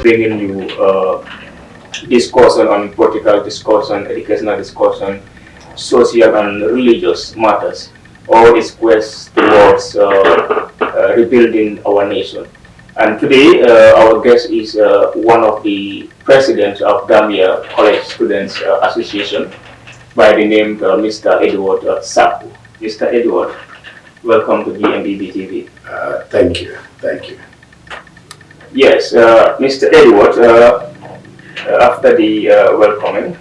bringing you discussion on political discussion, educational discussion, social and religious matters, all is quest towards rebuilding our nation. And today, our guest is one of the presidents of Gambia College Students Association by the name Mr. Edward Sakou. Mr. Edward, welcome to GMBB TV. Thank you. Thank you. Yes, Mr. Edward, after the welcoming,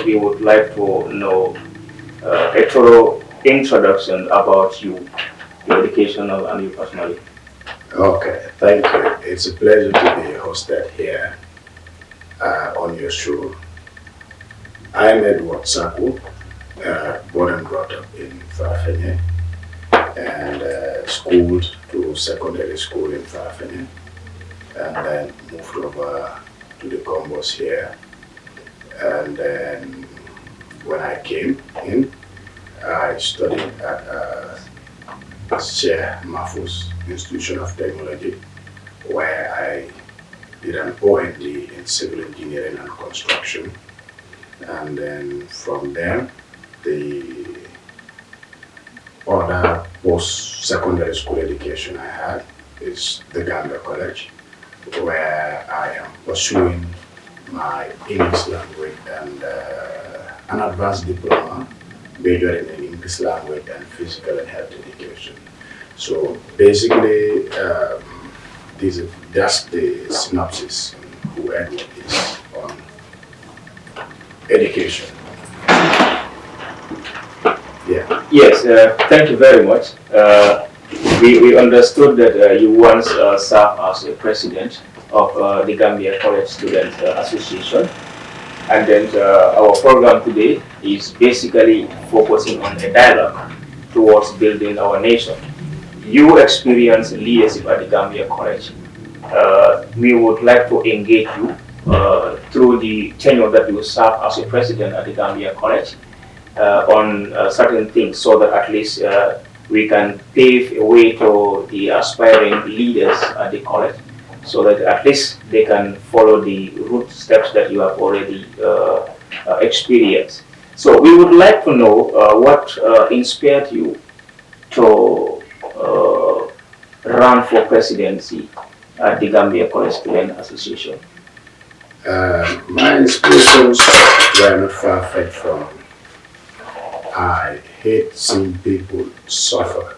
we would like to know a thorough introduction about you, your educational and you personally. Okay, thank you. It's a pleasure to be hosted here on your show. I am Edward Sakou, born and brought up in Farafenye and schooled to secondary school in Farafenye and then moved over to the Combos here. And then when I came in, I studied at S.T.A. Mahfouz Institution of Technology, where I did an OND in civil engineering and construction. And then from there, the other post-secondary school education I had is the Gambia College, where I am pursuing my English language and an advanced diploma majoring in English language and physical and health education. So basically, that's the synopsis on who Edward is on education. Yeah. Yes, thank you very much. We understood that you once served as a president of the Gambia College Students Association. And then our program today is basically focusing on a dialogue towards building our nation. You experience leadership at the Gambia College. We would like to engage you through the tenure that you serve as a president at the Gambia College on certain things so that at least we can pave a way to the aspiring leaders at the college so that at least they can follow the root steps that you have already experienced. So we would like to know what inspired you to run for presidency at the Gambia College Student Association. My inspirations were not far-fetched from I hate seeing people suffer.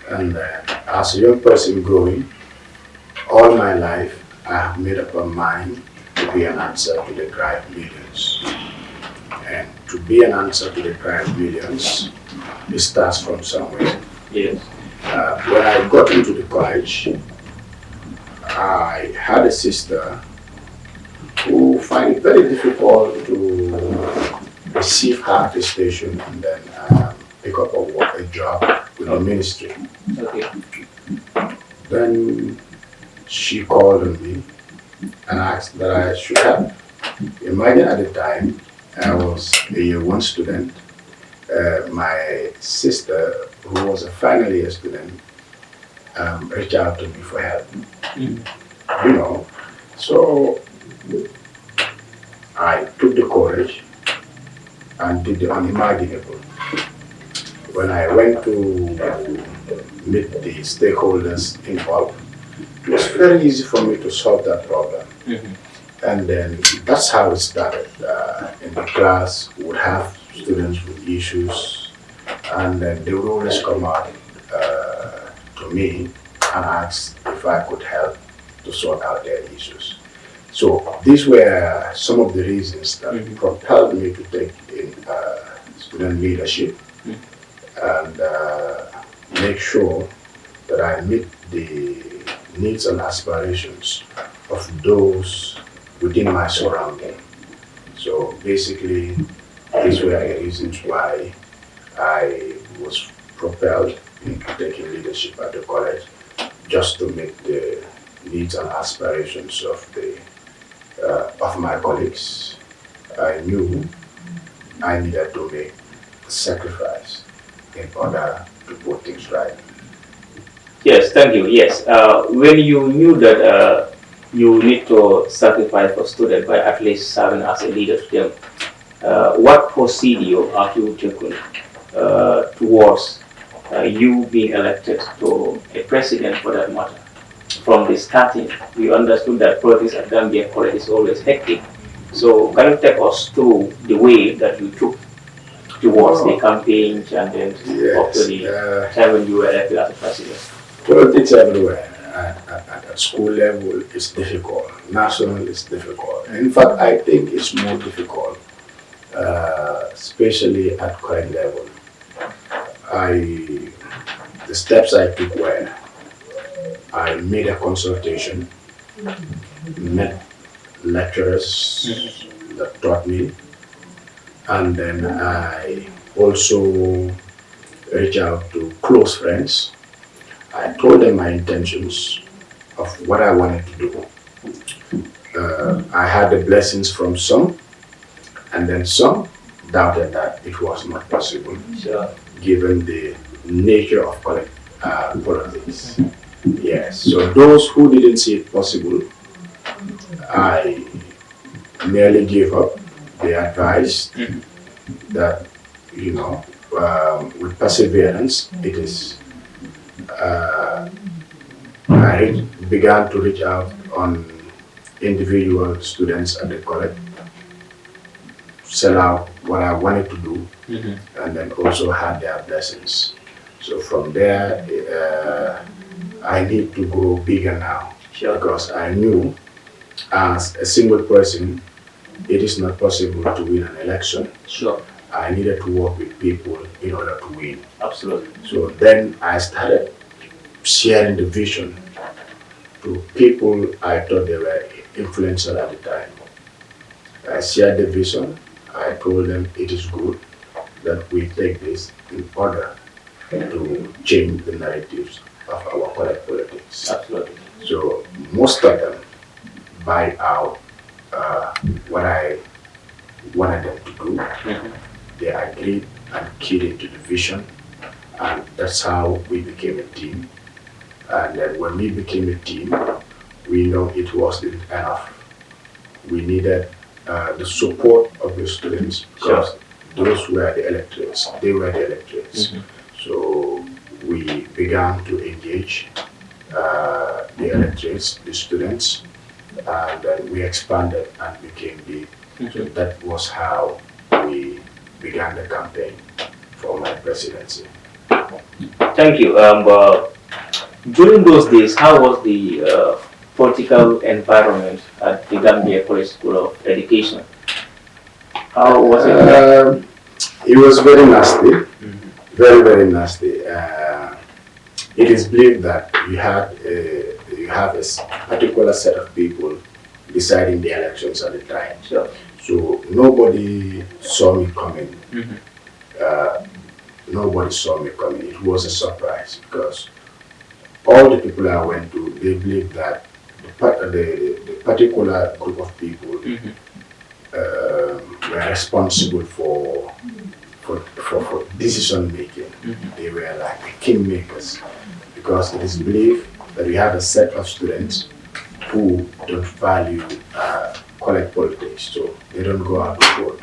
And as a young person growing, all my life I have made up my mind to be an answer to the cry of millions. And to be an answer to the cry of millions, it starts from somewhere. Yes. When I got into the college, I had a sister who found it very difficult to receive her attestation and then pick up a job with the ministry. Okay. Then she called on me and asked that I should help. Imagine at the time I was a year one student. My sister, who was a final year student, reached out to me for help. You know, so I took the courage and did the unimaginable. When I went to meet the stakeholders involved, it was very easy for me to solve that problem. And then that's how it started. In the class, we would have students with issues, and then they would always come out to me and ask if I could help to sort out their issues. So these were some of the reasons that propelled me to take in student leadership and make sure that I meet the needs and aspirations of those within my surrounding. So basically, these were the reasons why I was propelled into taking leadership at the college, just to meet the needs and aspirations of my colleagues. I knew I needed to make a sacrifice in order to put things right. Yes, thank you. Yes, when you knew that you need to sacrifice for students by at least serving as a leader to them. What procedure have you taken towards you being elected to a president for that matter? From the starting, we understood that politics at Gambia College is always hectic. So can you take us through the way that you took towards the campaigns and then up to Yes. the time when you were elected as a president? Politics everywhere. At school level, it's difficult. National is difficult. In fact, I think it's more difficult, especially at current level. The steps I took were I made a consultation, met lecturers that taught me, and then I also reached out to close friends. I told them my intentions of what I wanted to do. I had the blessings from some, and then some doubted that it was not possible, Sure. given the nature of politics. Yes, so those who didn't see it possible, I nearly gave up. They advised that, with perseverance, it is. I began to reach out on individual students at the college, sell out what I wanted to do, and then also had their blessings. So from there, I need to grow bigger now, Sure. because I knew as a single person, it is not possible to win an election. Sure. I needed to work with people in order to win. Absolutely. So then I started sharing the vision to people I thought they were influential at the time. I shared the vision. I told them it is good that we take this in order to change the narratives of our college politics. Absolutely. So most of them buy out what I wanted them to do. They agreed and keyed into the vision, and that's how we became a team. And then when we became a team, we know it wasn't enough. We needed the support of the students, because those were the electorates, they were the electorates. So we began to engage the electorates, the students, and then we expanded and became big. So that was how we began the campaign for my presidency. Thank you. During those days, how was the political environment at the Gambia College School of Education? How was it? It was very nasty, very, very nasty. It is believed that you have a particular set of people deciding the elections at the time. Sure. So nobody saw me coming. Nobody saw me coming. It was a surprise, because all the people I went to, they believed that the particular group of people were responsible for decision making. They were like the kingmakers, because it is believed that we have a set of students who don't value college politics, so they don't go out to vote.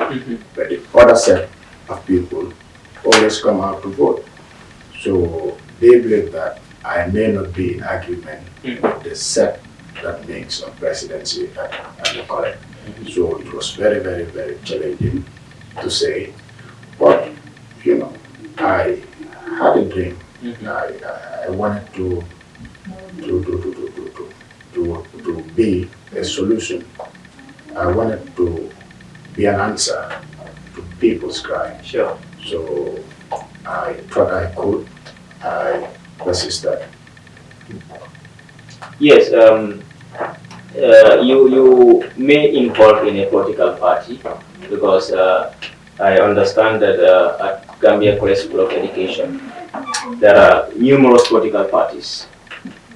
But the other set of people always come out to vote. So they believe that I may not be in agreement with the set that makes a presidency at the college. So it was very, very, very challenging to say, but I had a dream. I wanted to be a solution. I wanted to be an answer to people's cry. Sure. So I thought I could. I persisted. Yes. You may involve in a political party, because I understand that at Gambia College School of Education there are numerous political parties.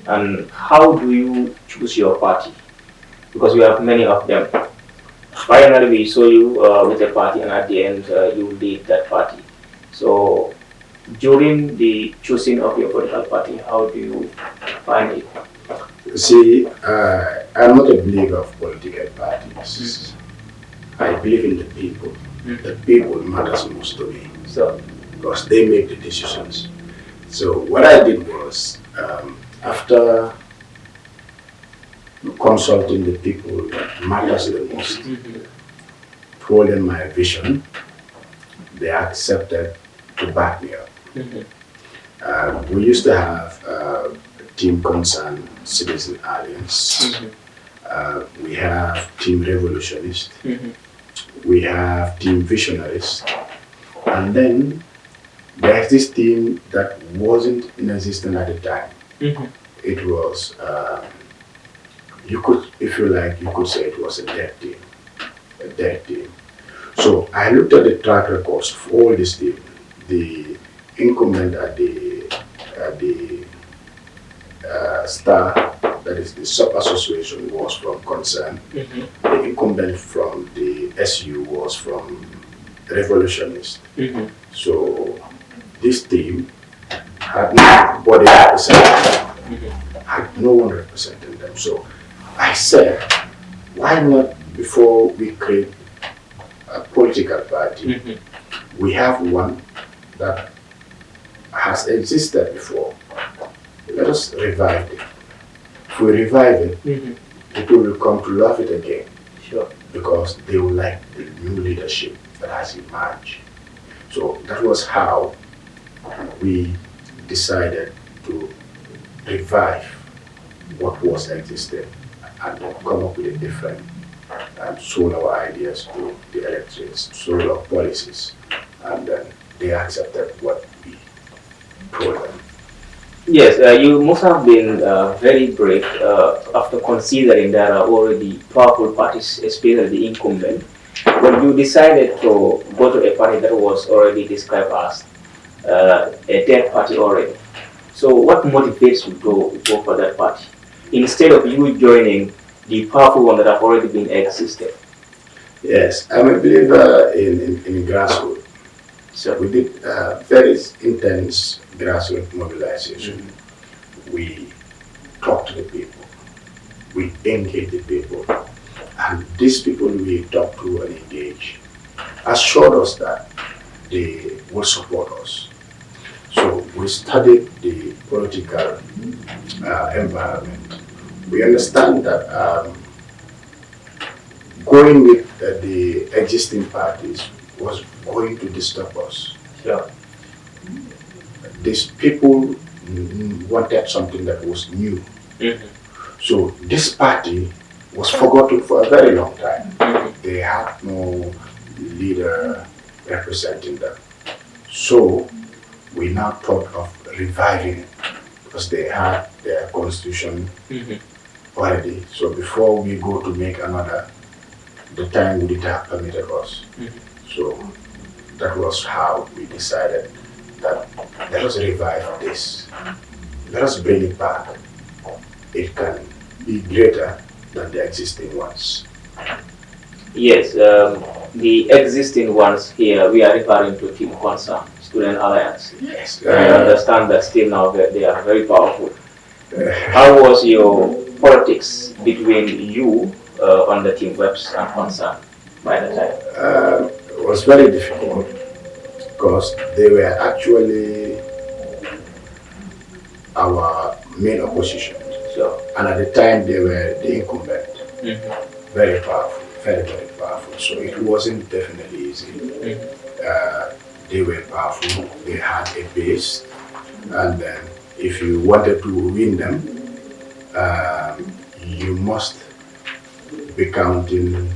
And how do you choose your party? Because we have many of them. Finally, we saw you with a party, and at the end, you lead that party. So, during the choosing of your political party, how do you find it? See, I I'm not a believer of political parties. I believe in the people. The people matters most to me. So, because they make the decisions. So what I did was, after consulting the people that matters the most, told them my vision, they accepted to back me up. We used to have Team Concern Citizen Alliance. We have Team Revolutionist. We have Team Visionarist. And then there's this team that wasn't in existence at the time. It was, you could, if you like, you could say it was a dead team. A dead team. So I looked at the track records of all these teams. The incumbent at the S.T.A, that is the sub-association, was from Concern. The incumbent from the SU was from Revolutionist. So this team had nobody representing them, had no one representing them. So I said, why not, before we create a political party, we have one that has existed before. Let us revive it. If we revive it, people will come to love it again. sure. Because they will like the new leadership that has emerged. So that was how we decided to revive what was existing and come up with a different and sold our ideas to the electorates, sold our policies, and then they accepted what we told them. Yes, you must have been very brave after considering there are already powerful parties, especially the incumbent. When you decided to go to a party that was already described as a dead party already. So what motivates you to go for that party instead of you joining the powerful one that have already been existed? Yes, I'm a believer in grassroots. So we did very intense grassroots mobilization. We talked to the people, we engaged the people, and these people we talked to and engaged assured us that they will support us. So we studied the political environment. We understand that going with the existing parties was going to disturb us. Sure. These people wanted something that was new. So this party was forgotten for a very long time. They had no leader representing them. So we now thought of reviving it because they had their constitution already. So before we go to make another, the time would have permitted us. So that was how we decided that let us revive this. Let us bring it back. It can be greater than the existing ones. Yes, the existing ones here, we are referring to Team Concern, Student Alliance. Yes. I understand that still now they are very powerful. How was your politics between you on the Team Webs and Concern by the time? It was very difficult because they were actually our main opposition. Sure. And at the time they were the incumbent. Very powerful, very, very powerful. So it wasn't definitely easy. They were powerful, they had a base, and then if you wanted to win them, you must be counting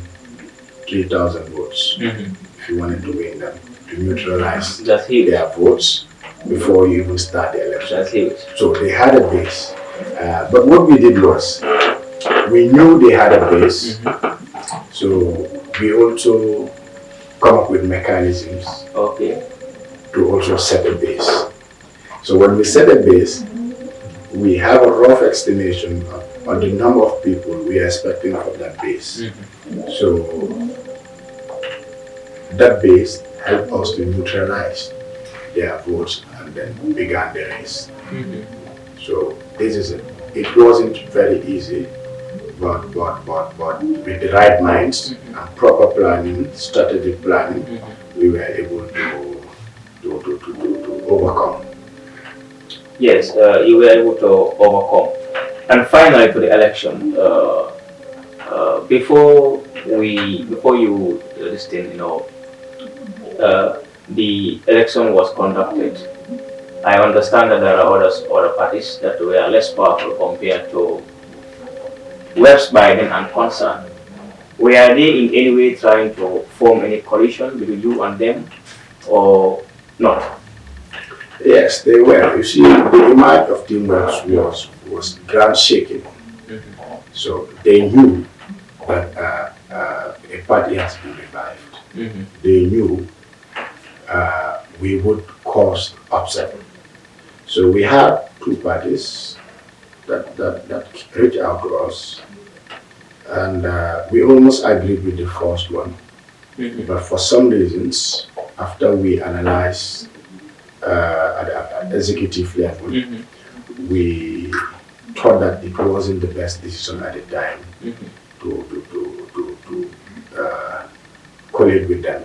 3,000 votes if you wanted to win them, to neutralize their votes before you even start the election. That's huge. So they had a base. But what we did was, we knew they had a base, so we also come up with mechanisms to also set a base. So when we set a base, we have a rough estimation on the number of people we are expecting from that base. So that base helped us to neutralize their votes and then began the race. So this is it. It wasn't very easy, but with the right minds and proper planning, strategic planning, we were able to overcome. Yes, you were able to overcome. And finally, to the election, before you listen, the election was conducted. I understand that there are other parties that were less powerful compared to West Biden and Concern. Were they in any way trying to form any coalition between you and them, or not? Yes, they were. You see, the image of teamwork was ground shaking. So they knew that a party has been revived. They knew we would cause upset. So we had two parties that reached out to us, and we almost agreed with the first one. But for some reasons, after we analyzed at executive level, we thought that it wasn't the best decision at the time to collate with them.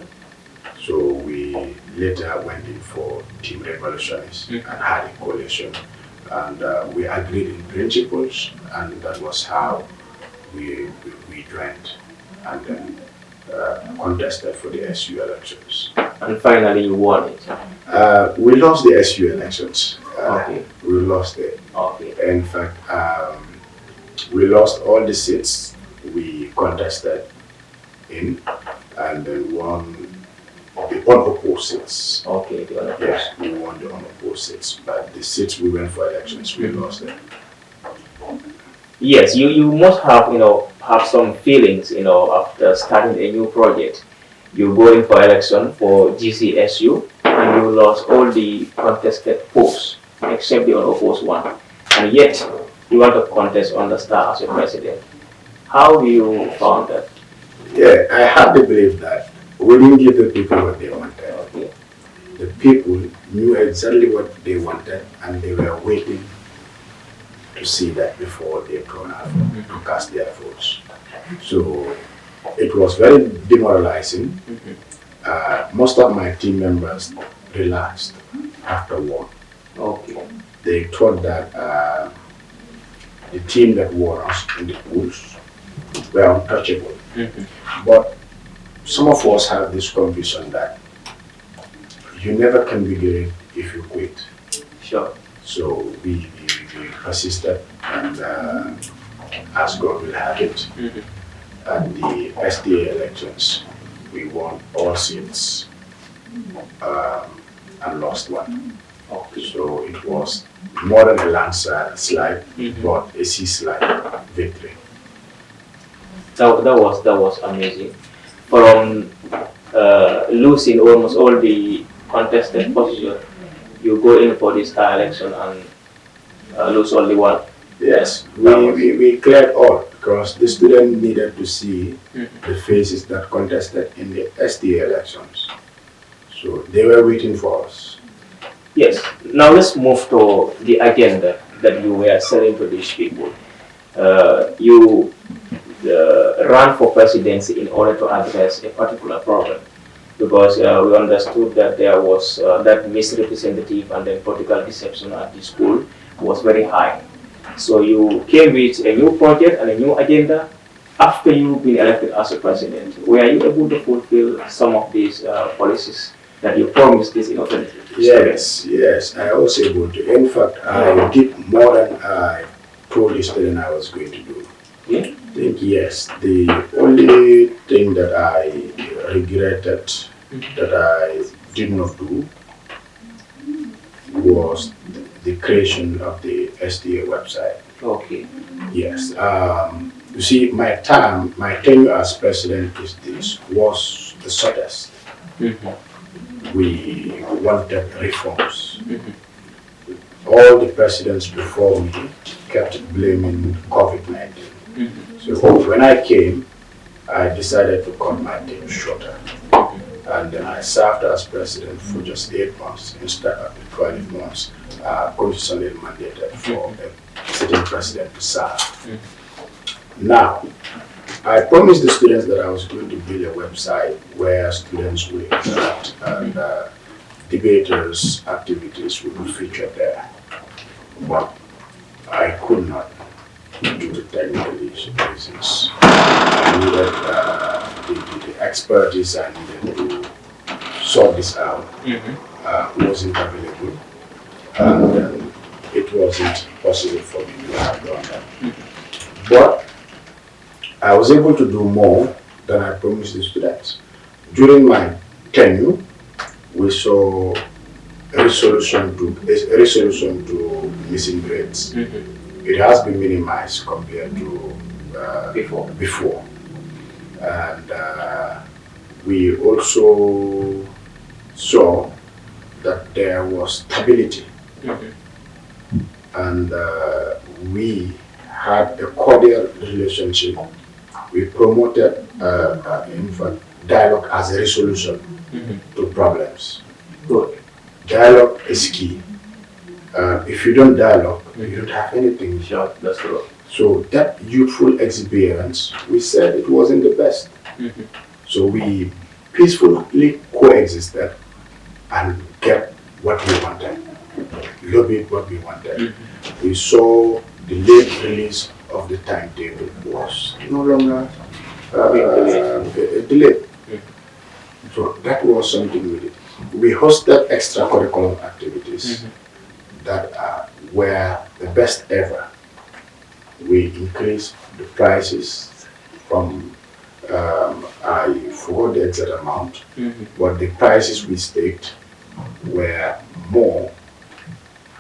So we later went in for team revolutionists and had a coalition, and we agreed in principles, and that was how we joined and then contested for the SU elections. And finally, you won it. We lost the SU elections. Okay. We lost it. Okay. In fact, we lost all the seats we contested in, and then won the unopposed seats. Okay, the unopposed. Yes, we won the unopposed seats, but the seats we went for elections, we lost them. Yes, you must have some feelings, after starting a new project. You go in for election for GCSU and you lost all the contested posts except the unopposed one. And yet you want to contest on the S.T.A as a president. How do you found that? Yeah, I have to believe that we didn't give the people what they wanted. Okay. The people knew exactly what they wanted, and they were waiting to see that before they turn out to cast their votes. So it was very demoralizing. Most of my team members relaxed after war. Okay. They thought that the team that won us in the polls were untouchable. But some of us have this conviction that you never can be great if you quit. Sure. So we persisted, and as God will have it, at the S.T.A elections, we won all seats and lost one. Okay. So it was more than a landslide, but a sea-slide victory. That was amazing. From losing almost all the contested positions, you go in for this election and lose only one. Yes, we cleared all because the students needed to see the faces that contested in the S.T.A elections. So they were waiting for us. Yes. Now let's move to the agenda that you were selling to these people. You ran for presidency in order to address a particular problem, because we understood that there was that misrepresentative and then political deception at the school was very high. So you came with a new project and a new agenda after you've been elected as a president. Were you able to fulfill some of these policies that you promised this innovative? Yes, I was able to. In fact, I did more than I told the student I was going to do. Yeah? I think yes, the only thing that I regretted that I did not do was the creation of the S.T.A website. Okay. Yes. You see, my tenure as president was the shortest. We wanted reforms. All the presidents before me kept blaming COVID-19. So when I came, I decided to cut my term shorter. And then I served as president for just 8 months instead of the 12 months constitutionally mandated for a sitting president to serve. Now, I promised the students that I was going to build a website where students will interact and debaters' activities will be featured there. But I could not due to technical reasons. I needed the expertise I needed to sort this out. Wasn't available, and it wasn't possible for me to have done that. But I was able to do more than I promised the students. During my tenure, we saw a resolution to missing grades. It has been minimized compared to before. And we also saw that there was stability. And we had a cordial relationship. We promoted, in fact, dialogue as a resolution to problems. Good. Dialogue is key. If you don't dialogue, you don't have anything. Sure, that's true. So that youthful experience, we said it wasn't the best. So we peacefully coexisted and kept what we wanted, lobbied what we wanted. We saw the late release of the timetable was no longer delayed. So that was something we did. We hosted extracurricular activities that were the best ever. We increased the prices from, I forgot the exact amount, but the prices we staked were more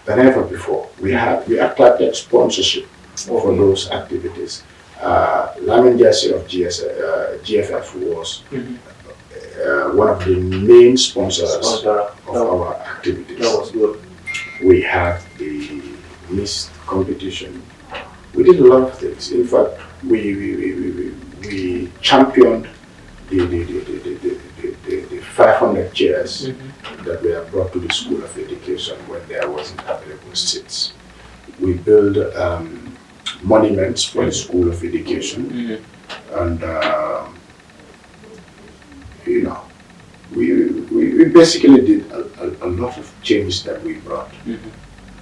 than ever before. We attracted sponsorship for those activities. Lamin Jassy of GFF was one of the main sponsors of our activities. That was good. We had the missed competition. We did a lot of things. In fact, we championed the 500 chairs that were brought to the School of Education when there wasn't available seats. We built monuments for the School of Education, and we basically did a lot of change that we brought.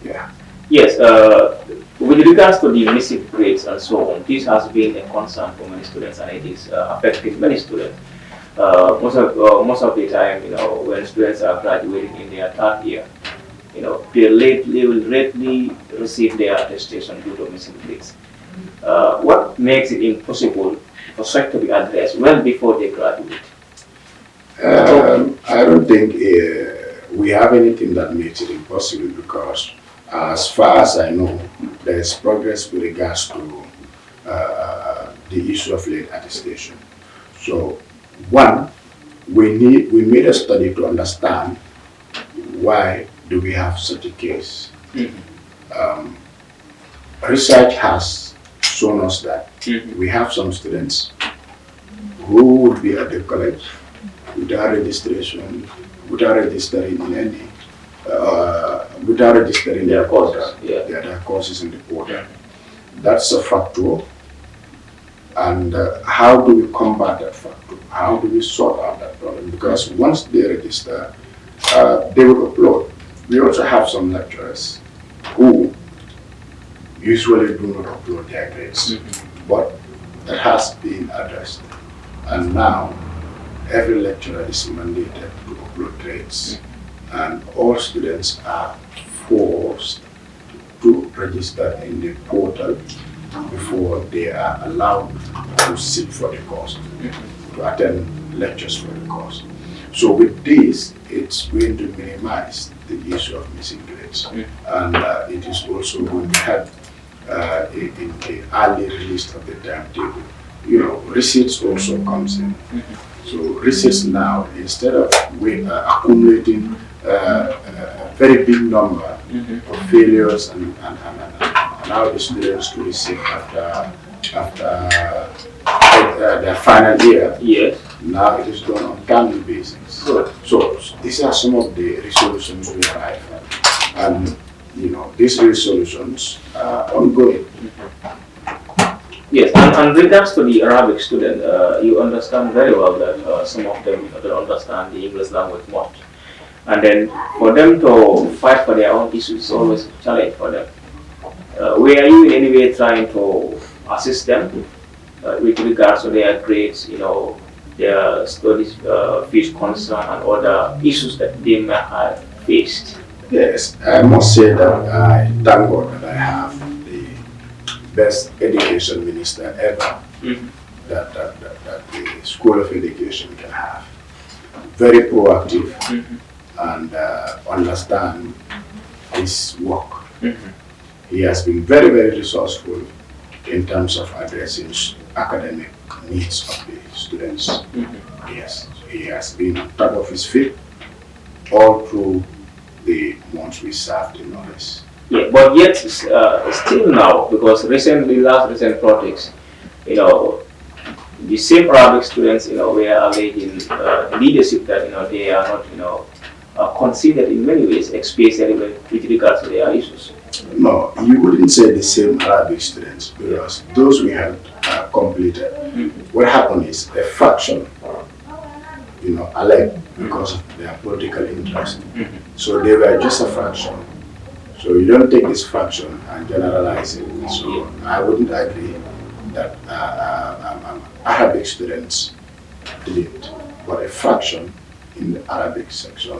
Yeah. Yes, with regards to the missing grades and so on, this has been a concern for many students, and it is affecting many students. Most of the time, when students are graduating in their third year, they will lately receive their attestation due to missing grades. What makes it impossible for such to be addressed well before they graduate? I don't think we have anything that makes it impossible, because as far as I know, there is progress with regards to the issue of late attestation. So, one, we made a study to understand why do we have such a case. Research has shown us that we have some students who would be at the college without registration, without registering in any, without registering their courses, their courses in the portal. That's a factor. And how do we combat that factor? How do we sort out that problem? Because once they register, they will upload. We also have some lecturers who usually do not upload their grades, but that has been addressed. And now, every lecturer is mandated to upload grades, and all students are forced to register in the portal before they are allowed to sit for the course, to attend lectures for the course. So with this, it's going to minimize the issue of missing grades, and it is also going to help in the early release of the timetable. Receipts also comes in. So receipts now, instead of accumulating a very big number of failures and allow the students to receive after their final year. Yes. Now it is done on timely basis. Good. So these are some of the resolutions we arrive at, and these resolutions are ongoing. Yes, and regards to the Arabic student, you understand very well that some of them don't understand the English language much. And then for them to fight for their own issues is always a challenge for them. Were you in any way trying to assist them with regards to their grades, their studies, fees concern, and other issues that they may have faced? Yes, I must say that I thank God that I have the best education minister ever that the School of Education can have. Very proactive and understand his work. He has been very, very resourceful in terms of addressing academic needs of the students. Yes, he has been on top of his feet all through the months we served in office. Yeah, but yet still now, because last recent projects, the same Arabic students, were alleging leadership that they are not considered in many ways, especially with regards to their issues. No, you wouldn't say the same Arabic students because those we had completed. What happened is a fraction, alleged because of their political interest. So they were just a fraction. So you don't take this fraction and generalize it. So I wouldn't agree that Arabic students didn't, but a fraction in the Arabic section,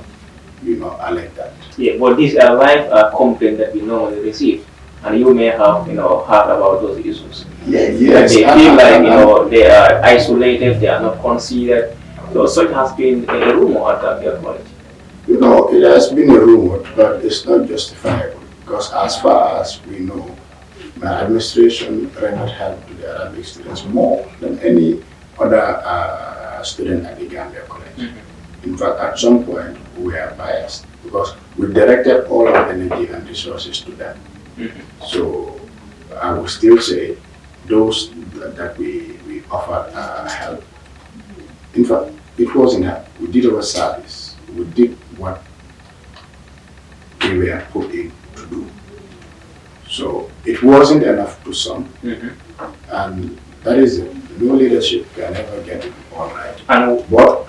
alleged that. Yeah, but these are live complaints that we normally receive, and you may have heard about those issues. Yeah, yes. They feel like they are isolated, they are not considered. So such has been a rumor at Gambia College. It has been a rumor, but it's not justifiable because as far as we know, my administration rendered help to the Arabic students more than any other student at the Gambia College. In fact, at some point, we are biased because we directed all our energy and resources to them. So I will still say those that we offered help. In fact, it wasn't help. We did our service. We did what we were put in to do. So it wasn't enough to some, and that is it. No leadership can ever get it all right. But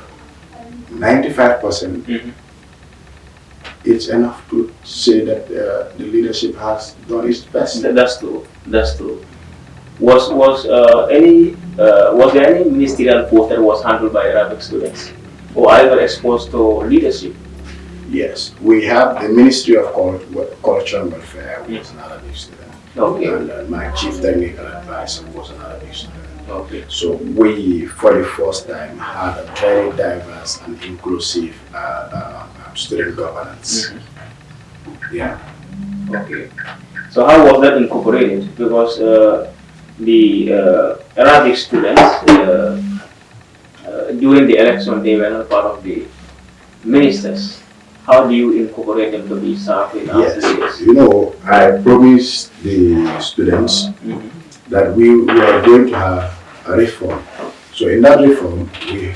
95%, it's enough to say that the leadership has done its best. That's true. That's true. Was there any ministerial post that was handled by Arabic students, or either exposed to leadership? Yes, we have the Ministry of Culture and Welfare, which was an Arabic student. Okay. And my chief technical advisor was an Arabic student. Okay. So we, for the first time, had a very diverse and inclusive student governance. Yeah. Okay. So how was that incorporated? Because the Arabic students during the election they were not part of the ministers. How do you incorporate them to be serving as leaders? I promised the students that we were going to have a reform. So in that reform, we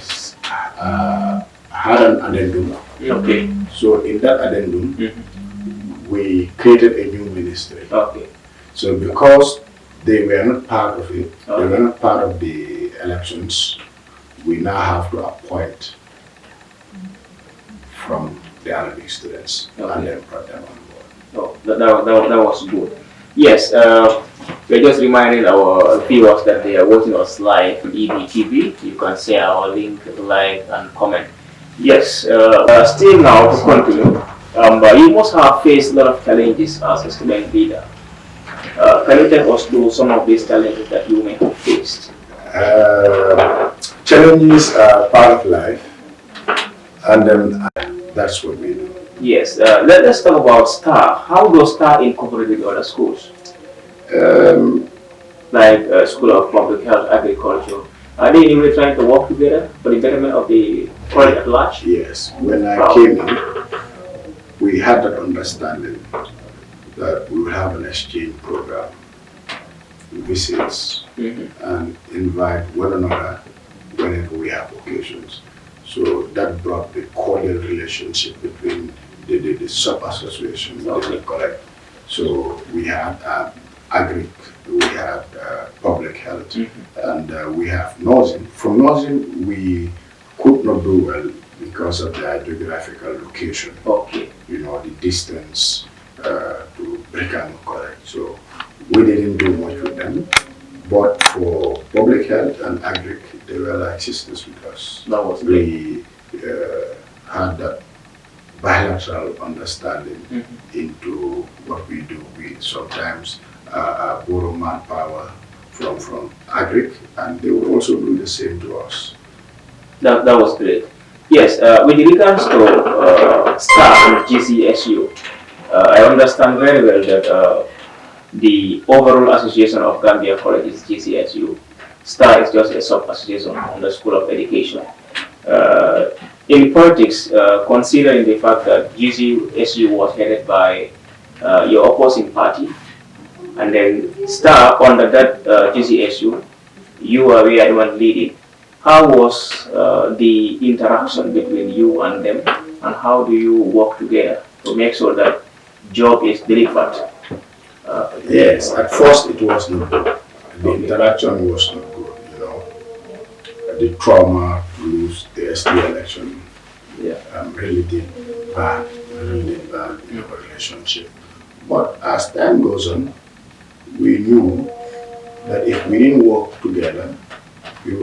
had an addendum. Okay. So in that addendum, we created a new ministry. Okay. So because they were not part of it, they were not part of the elections, we now have to appoint from the Arabic students and then brought them on board. Oh, that was good. Yes, we're just reminding our viewers that they are watching us live on EBTV. You can share our link, like, and comment. Yes, still now to continue. You must have faced a lot of challenges as a student leader. Can you take us through some of these challenges that you may have faced? Challenges are part of life, and then that's what we do. Yes, let's talk about S.T.A. How does S.T.A. incorporate with other schools? Like School of Public Health, Agriculture. Are they anyway trying to work together for the betterment of the college at large? Yes, when I came in, we had that understanding that we would have an exchange program, visits, and invite one another whenever we have occasions. So that brought the cordial relationship between the sub-association and the college. So we had agric, we had public health, and we have nursing. From nursing, we could not do well because of the geographical location. Okay. You know, the distance to Brikano College. So we didn't do much with them. But for public health and agric, they were like sisters with us. That was we had that bilateral understanding into what we do. We sometimes borrow manpower from agric, and they would also do the same to us. That was great. Yes, with regards to staff and GCSU, I understand very well that the overall association of Gambia College is GCSU. S.T.A is just a sub-association on the School of Education. In politics, considering the fact that GCSU was headed by your opposing party, and then S.T.A under that GCSU, you were the one leading. How was the interaction between you and them, and how do you work together to make sure that job is delivered? Yes, at first it was not good. The interaction was not good, you know. The trauma to lose the S.T.A election really did bad in our relationship. But as time goes on, we knew that if we didn't work together, we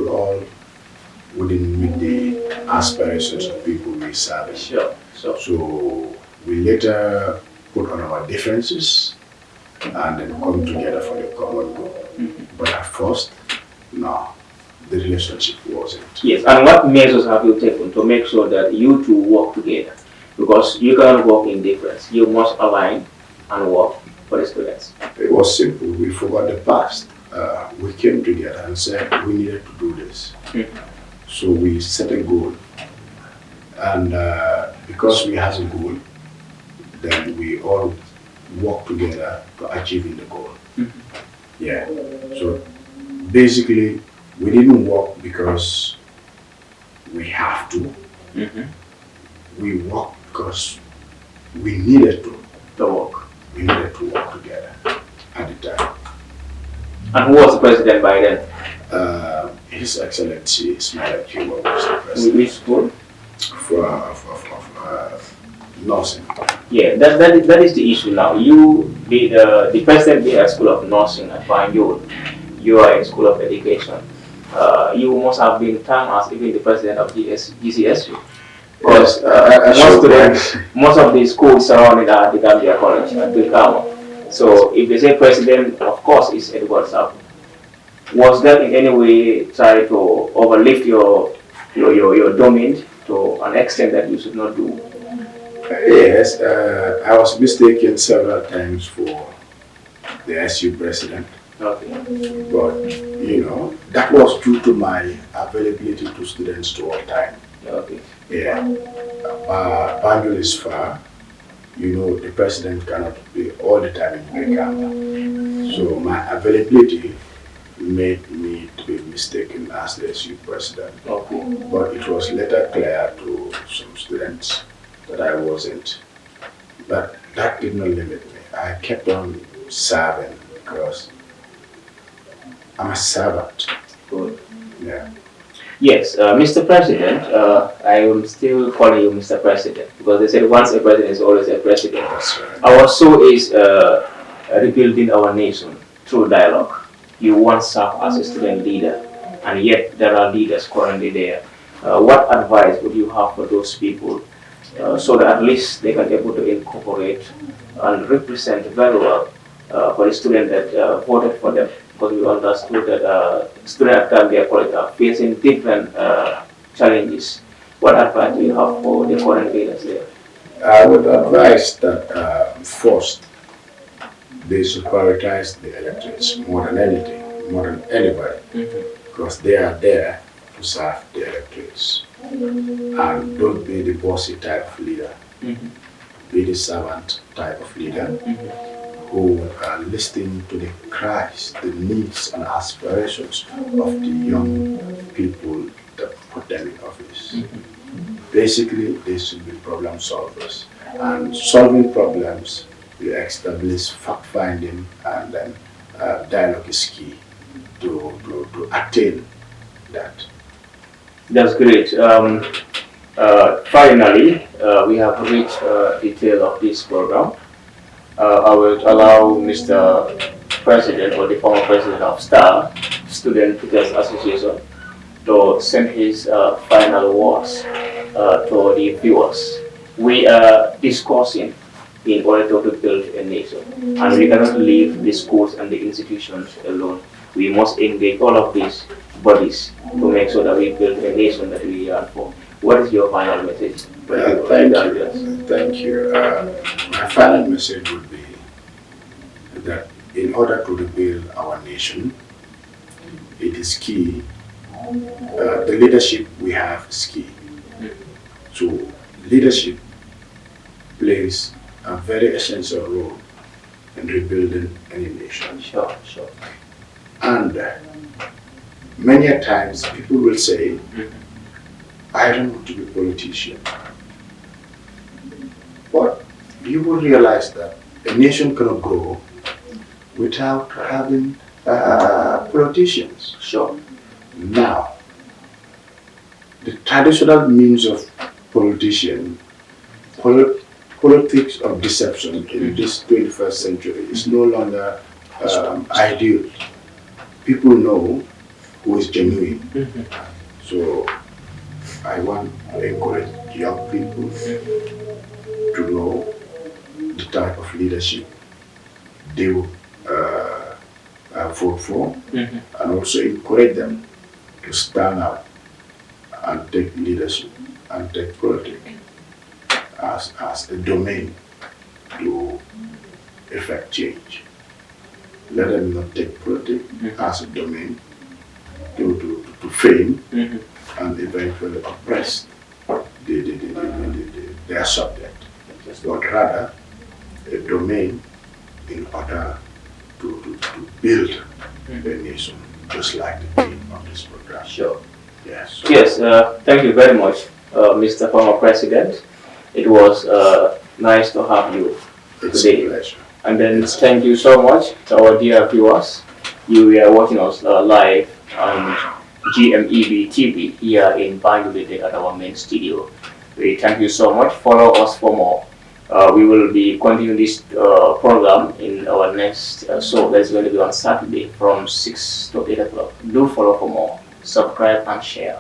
wouldn't meet the aspirations of people we serve. Sure. So we later put on our differences and then come together for the common goal. But at first, no, the relationship wasn't. Yes, and what measures have you taken to make sure that you two work together? Because you cannot work in difference. You must align and work for the students. It was simple. We forgot the past. We came together and said we needed to do this. So we set a goal. And because we had a goal, then we all work together to achieving the goal. Yeah. So basically, we didn't work because we have to. We worked because we needed to work. We needed to work together at the time. And who was the president by then? His Excellency Ismail Kiwa was the president. Which school? For nursing. Yeah, that is the issue now. You be the president be at School of Nursing at Banjul. You are in School of Education. You must have been termed as even the president of GCSU. Because most of the schools surrounding are the Gambia College at Bilkama. So if they say president, of course, it's Edward Sakou. Was that in any way try to overlift your domain to an extent that you should not do? Yes, I was mistaken several times for the SU president. Okay. But, you know, that was due to my availability to students all time. Okay. Yeah. Banjul is far. You know, the president cannot be all the time in Gambia. So my availability made me to be mistaken as the SU president. Okay. But it was later clear to some students that I wasn't. But that did not limit me. I kept on serving because I'm a servant. Good. Yeah. Yes, Mr. President, I will still call you Mr. President because they said once a president is always a president. That's right. Our soul is rebuilding our nation through dialogue. You once served as a student leader, and yet there are leaders currently there. What advice would you have for those people so that at least they can be able to incorporate and represent very well for the student that voted for them? Because we understood that students at Gambia College are facing different challenges. What advice do you have for the current leaders there? I would advise that first, they should prioritize the electorates more than anything, more than anybody, because they are there to serve the electorates. And don't be the bossy type of leader. Be the servant type of leader who are listening to the cries, the needs and aspirations of the young people that put them in office. Basically, they should be problem solvers. And solving problems, you establish fact-finding, and then dialogue is key. attain that. That's great. Finally, we have reached the tail of this program. I will allow Mr. President or the former president of S.T.A, Student Teachers Association, to send his final words to the viewers. We are discussing in order to build a nation, and we cannot leave the schools and the institutions alone. We must engage all of these bodies to make sure that we build a nation that we yearn for. What is your final message? Thank you. Thank you. My final message would be that in order to rebuild our nation, it is key. The leadership we have is key. So leadership plays a very essential role in rebuilding any nation. Sure. And many a times people will say, I don't want to be a politician. But you will realize that a nation cannot grow without having politicians. Sure. Now, the traditional means of politics of deception in this 21st century is no longer ideal. People know who is genuine. So I want to encourage young people to know the type of leadership they will vote for, and also encourage them to stand up and take leadership and take politics as a domain to effect change. Let them not take politics as a domain to fame and eventually oppress their subject, but rather a domain in order to build the nation, just like the theme of this program. Sure. Yes. Yes, thank you very much, Mr. Former President. It was nice to have you today. It's a pleasure. And then thank you so much to our dear viewers. You are watching us live on GMEB TV here in Banjul at our main studio. We thank you so much. Follow us for more. We will be continuing this program in our next show. That's going to be on Saturday from 6 to 8 o'clock. Do follow for more. Subscribe and share.